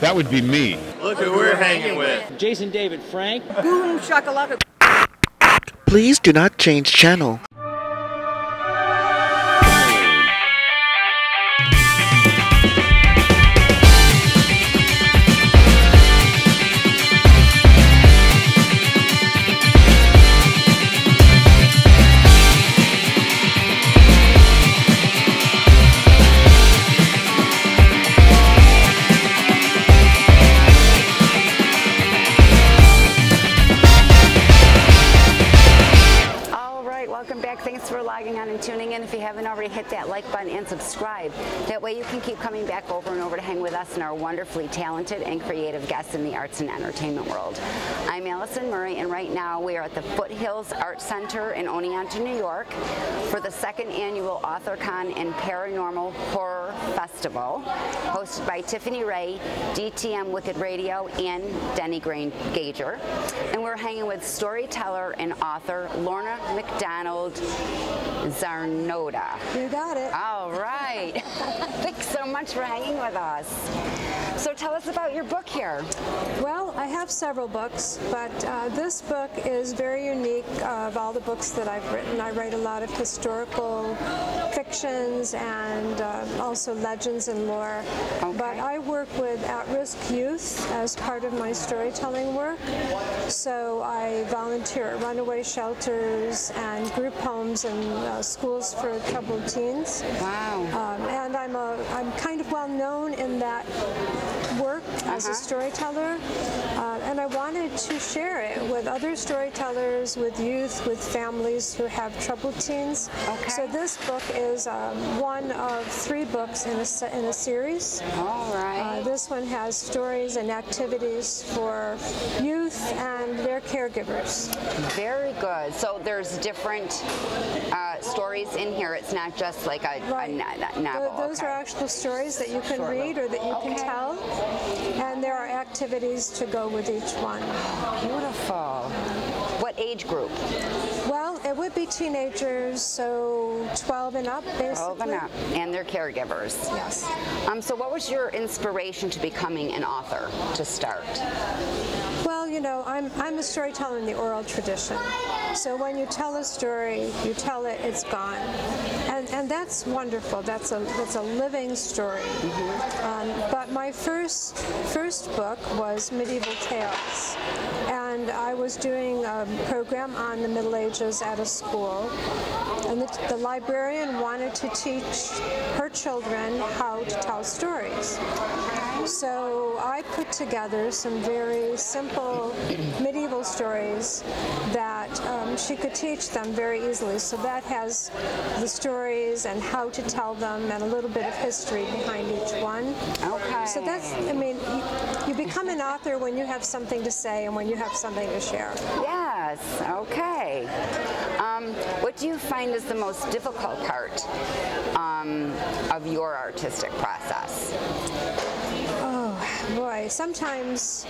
That would be me. Look who we're hanging with. Jason David Frank. Boom shakalaka. Please do not change channel. Thanks for logging on and tuning in. If you haven't already, hit that like button and subscribe. That way you can keep coming back over and over to hang with us and our wonderfully talented and creative guests in the arts and entertainment world. I'm Allyson Murray, and right now we are at the Foothillis Art Center in Oneonta, New York for the second annual AuthorCon and Paranormal Horror Festival, hosted by Tiffany Ray, DTM Wicked Radio, and Denny Gager. And we're hanging with storyteller and author Lorna McDonald Czarnota. You got it. All right. Thanks so much for hanging with us. So tell us about your book here. Well, I have several books, but this book is very unique of all the books that I've written. I write a lot of historical fictions and also legends and lore. Okay. But I work with at-risk youth as part of my storytelling work. So I volunteer at runaway shelters and group homes and schools for troubled teens. Wow. And I'm kind of well known in that work as a storyteller, and I wanted to share it with other storytellers, with youth, with families who have troubled teens. Okay. So this book is one of 3 books in a series. All right. This one has stories and activities for youth and their caregivers. Very good. So there's different stories in here. It's not just like a novel. Those are actual stories that you can read or that you can tell, and there are activities to go with each one. Beautiful. What age group? Well, it would be teenagers, so 12 and up, basically. 12 and up, and their caregivers. Yes. So what was your inspiration to becoming an author to start? Well, you know, I'm a storyteller in the oral tradition. So when you tell a story, you tell it, it's gone. And that's wonderful. That's a living story. But my first book was Medieval Tales. And I was doing a program on the Middle Ages at a school. And the librarian wanted to teach her children how to tell stories. So I put together some very simple medieval stories that she could teach them very easily. So that has the stories and how to tell them and a little bit of history behind each one. Okay. So that's, I mean, you become an author when you have something to say and when you have something to share. Yes, okay. What do you find is the most difficult part of your artistic process? Boy, sometimes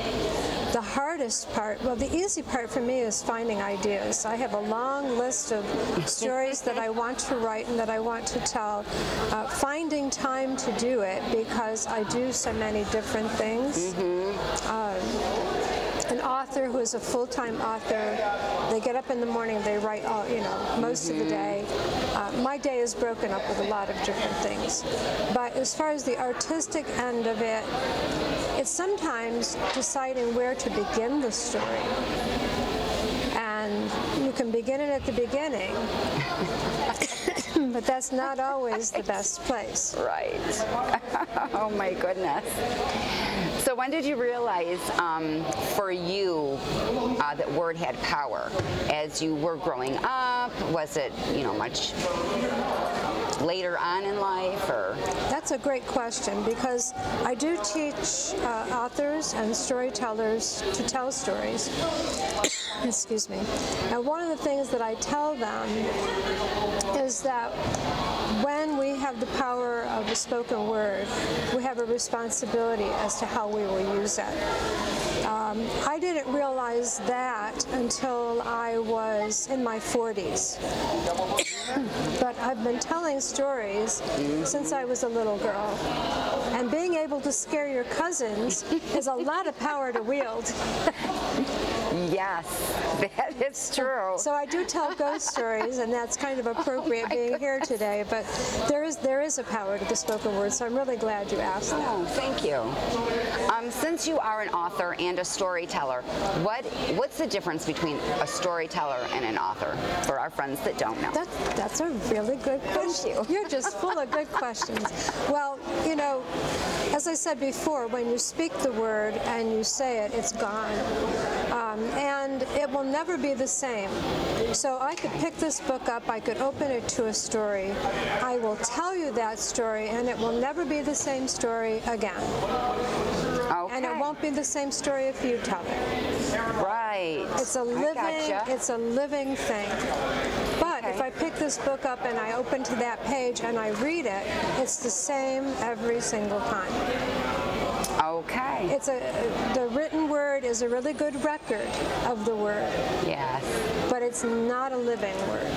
the hardest part, well, the easy part for me is finding ideas. I have a long list of stories that I want to write and that I want to tell. Finding time to do it, because I do so many different things. An author who is a full-time author, they get up in the morning, they write all, most of the day. My day is broken up with a lot of different things. But as far as the artistic end of it, it's sometimes deciding where to begin the story. And you can begin it at the beginning, but that's not always the best place. Right. Oh my goodness. So when did you realize for you that word had power? As you were growing up, was it, much later on in life, or? That's a great question, because I do teach authors and storytellers to tell stories. Excuse me. And one of the things that I tell them is that when we have the power of the spoken word, we have a responsibility as to how we will use it. I didn't realize that until I was in my 40s. But I've been telling stories since I was a little girl. And being able to scare your cousins is a lot of power to wield. Yes, that is true. So I do tell ghost stories, and that's kind of appropriate being here today, but there is a power to the spoken word, so I'm really glad you asked that. Oh, thank you. Since you are an author and a storyteller, what's the difference between a storyteller and an author for our friends that don't know? That's a really good question. Thank you. You're just full of good questions. Well, you know, as I said before, when you speak the word and you say it, it's gone. And it will never be the same. So I could pick this book up, I could open it to a story, I will tell you that story, and it will never be the same story again. Okay. And it won't be the same story if you tell it. Right. It's a living thing. But if I pick this book up and I open to that page and I read it, it's the same every single time. Okay. The written word is a really good record of the word. Yes. But it's not a living word.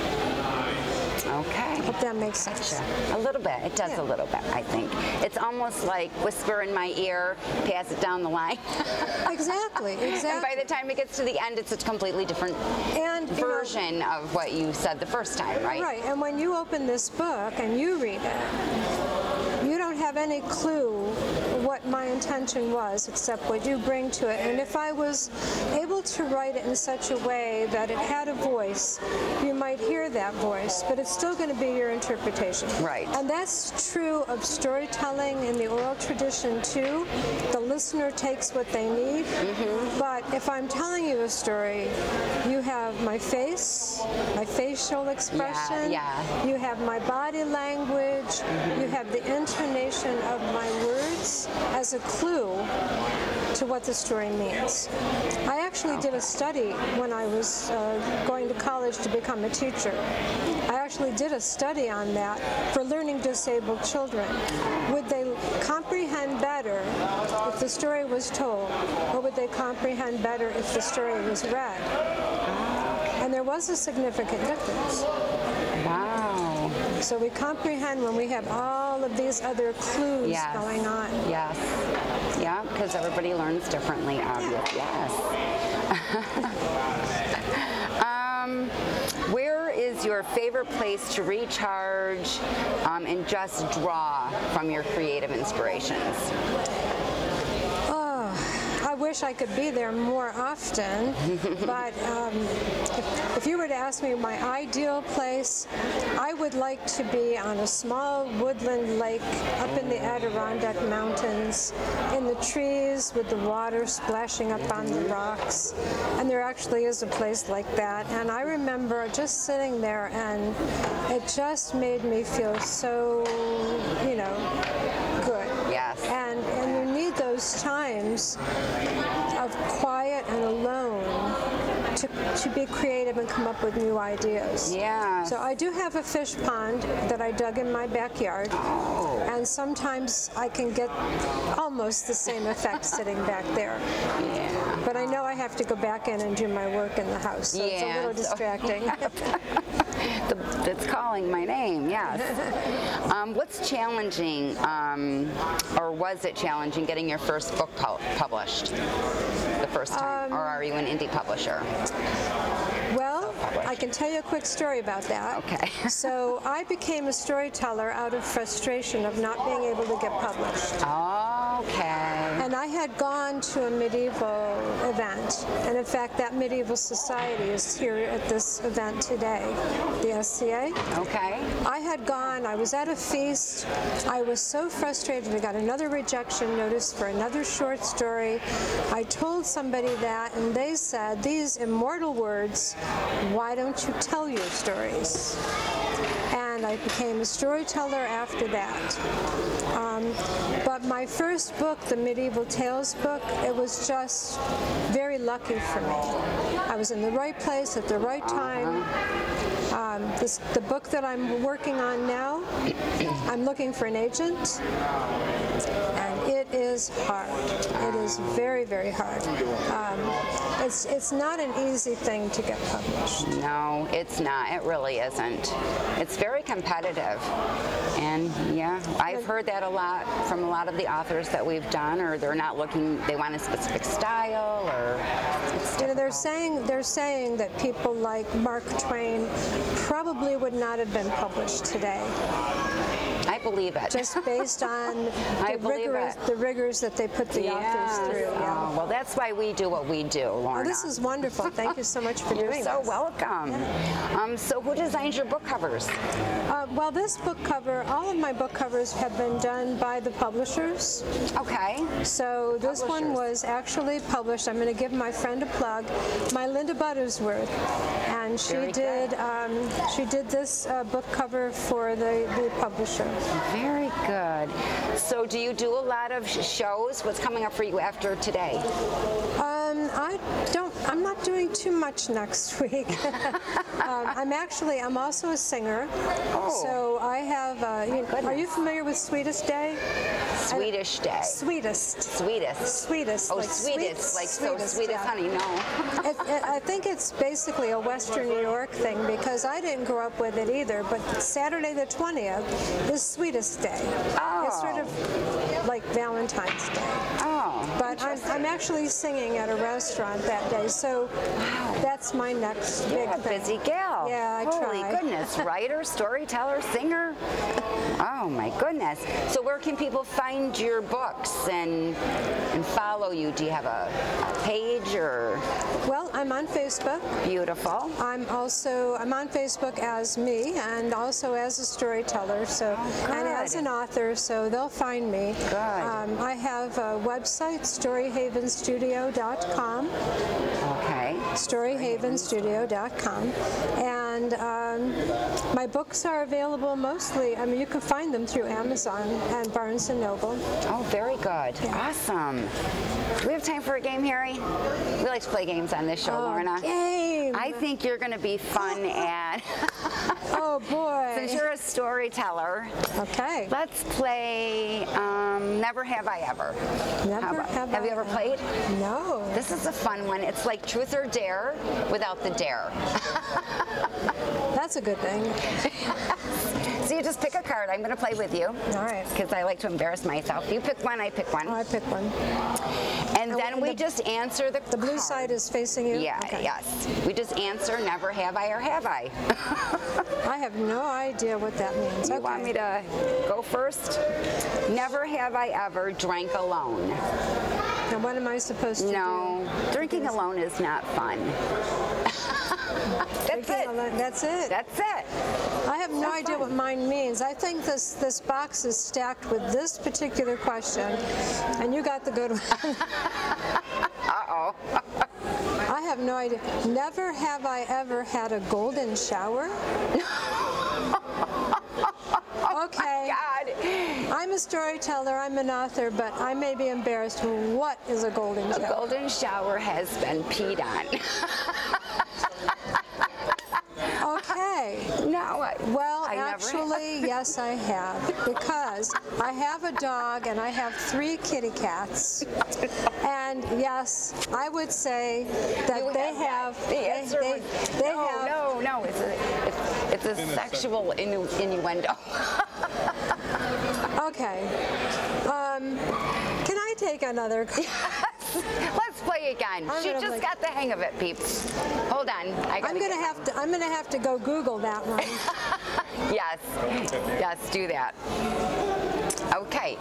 Okay. Hope that makes sense. A little bit. It does a little bit, I think. It's almost like whisper in my ear, pass it down the line. Exactly. And by the time it gets to the end, it's a completely different version of what you said the first time, right? Right. And when you open this book and you read it, you don't have any clue what my intention was except what you bring to it. And if I was able to write it in such a way that it had a voice, you might hear that voice, but it's still going to be your interpretation. Right. And that's true of storytelling in the oral tradition too. The listener takes what they need. But if I'm telling you a story, you have my face, my facial expression, you have my body language, you have the intonation of my words as a clue to what the story means. I actually did a study when I was going to college to become a teacher. I actually did a study on that for learning disabled children. Would they comprehend better if the story was told, or would they comprehend better if the story was read? And there was a significant difference. Wow. So we comprehend when we have all of these other clues going on. Yes. Yeah, because everybody learns differently, obviously. Yes. Where is your favorite place to recharge and just draw from your creative inspirations? I wish I could be there more often, but if you were to ask me my ideal place, I would like to be on a small woodland lake up in the Adirondack Mountains, in the trees with the water splashing up on the rocks. And there actually is a place like that. And I remember just sitting there, and it just made me feel so, you know, good. Yes. And you need those times of quiet and alone to be creative and come up with new ideas. Yeah. So I do have a fish pond that I dug in my backyard, and sometimes I can get almost the same effect sitting back there. Yeah. But I know I have to go back in and do my work in the house, so it's a little distracting. It's calling my name, yes. What's challenging, or was it challenging, getting your first book published the first time, or are you an indie publisher? Well, I can tell you a quick story about that. Okay. So I became a storyteller out of frustration of not being able to get published. Okay. And I had gone to a medieval event, and in fact that medieval society is here at this event today, the SCA. Okay. I had gone, I was at a feast, I was so frustrated, I got another rejection notice for another short story. I told somebody that, and they said, these immortal words, why don't you tell your stories? And I became a storyteller after that. But my first book, the Medieval Tales book, it was just very lucky for me. I was in the right place at the right time. The book that I'm working on now, I'm looking for an agent, and it is hard. It is very, very hard. It's not an easy thing to get published. No, it's not. It really isn't. It's very competitive. And yeah, I've heard that a lot from a lot of the authors that we've done, or they're not looking, they want a specific style, or you know, they're saying that people like Mark Twain probably would not have been published today. I believe it. Just based on the rigors that they put the authors through. Yeah. Oh, well, that's why we do what we do, Lorna. Oh, this is wonderful. Thank you so much for doing this. You're so welcome. Yeah. So who designs your book covers? Well, this book cover, all of my book covers have been done by the publishers. Okay. So this one was actually published. I'm going to give my friend a plug, my Linda Buttersworth, and she did this book cover for the publisher. Very good. So do you do a lot of shows? What's coming up for you after today? I'm not doing too much next week. I'm also a singer. Oh. So I have, are you familiar with Sweetest Day? Swedish Day. Sweetest. Sweetest. Sweetest. Oh, like sweetest. Like sweetest, so sweet as honey, no. I think it's basically a Western New York thing because I didn't grow up with it either, but Saturday the 20th is Sweetest Day. Oh. It's sort of like Valentine's Day. Oh. But I'm actually singing at a restaurant that day, so that's my next big thing. Busy gal. Yeah, I Holy try. goodness, writer, storyteller, singer. Oh my goodness. So where can people find your books and follow you? Do you have a page or? Well, I'm on Facebook. Beautiful. I'm on Facebook as me and also as a storyteller, so and as an author, so they'll find me. Good. I have a website, storyhavenstudio.com. Okay. Storyhavenstudio.com, and my books are available mostly. I mean, you can find them through Amazon and Barnes & Noble. Oh, very good. Yeah. Awesome. Do we have time for a game, Harry? We like to play games on this show, Lorna. Game! I think you're going to be fun at. Oh boy! Since you're a storyteller, okay. Let's play Never Have I Ever. Have you ever played? No. This is a fun one. It's like Truth or Dare without the dare. That's a good thing. So you just pick a card. I'm going to play with you. All right. Because I like to embarrass myself. You pick one, I pick one. Oh, I pick one. And then we just answer the blue card. Side is facing you? Yeah, okay. Yes. We just answer never have I or have I. I have no idea what that means. You want me to go first? Never have I ever drank alone. Now what am I supposed to do? No, drinking alone is not fun. That's it. That's it. That's it. I have no idea what mine means. I think this box is stacked with this particular question, and you got the good one. Uh-oh. I have no idea. Never have I ever had a golden shower. Okay. Oh God. I'm a storyteller, I'm an author, but I may be embarrassed. What is a golden shower? A golden shower has been peed on. Okay. No. Well, actually, yes, I have. Because I have a dog and I have 3 kitty cats. And yes, I would say that they have. No. It's a sexual innuendo. Okay. Can I take another? Let's play again. She just got the hang of it, peeps. Hold on. I'm gonna have to go Google that one. Yes, do that. Okay.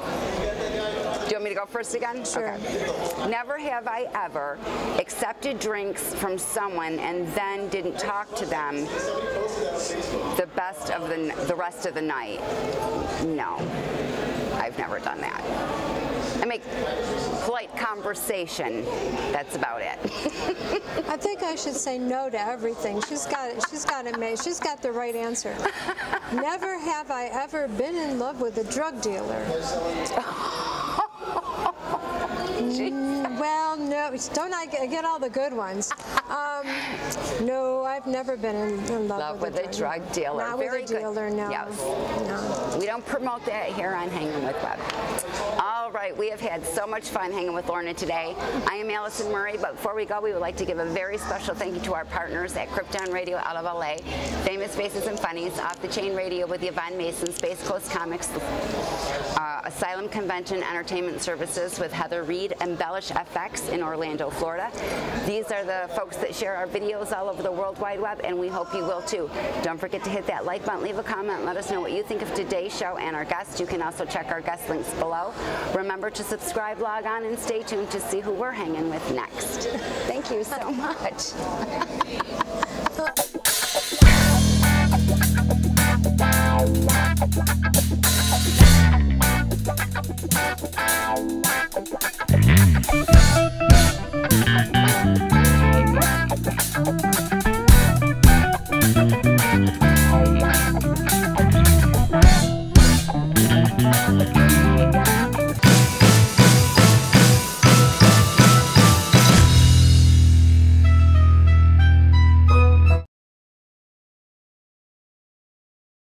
Do you want me to go first again? Sure. Okay. Never have I ever accepted drinks from someone and then didn't talk to them the rest of the night. No, I've never done that. I make polite conversation. That's about it. I think I should say no to everything. She's got it. She's got it made. She's got the right answer. Never have I ever been in love with a drug dealer. Well, no. Don't I get all the good ones? No, I've never been in love with a drug dealer. Not with a dealer, no. Yes. No. We don't promote that here on Hangin with Web. All right, we have had so much fun hanging with Lorna today. I am Allyson Murray, but before we go, we would like to give a very special thank you to our partners at Krypton Radio out of LA, Famous Faces and Funnies, Off the Chain Radio with Yvonne Mason, Space Coast Comics, Asylum Convention Entertainment Services with Heather Reed, Embellish FX in Orlando, Florida. These are the folks that share our videos all over the World Wide Web, and we hope you will too. Don't forget to hit that like button, leave a comment, and let us know what you think of today's show and our guests. You can also check our guest links below. Remember to subscribe, log on, and stay tuned to see who we're hanging with next. Thank you so much.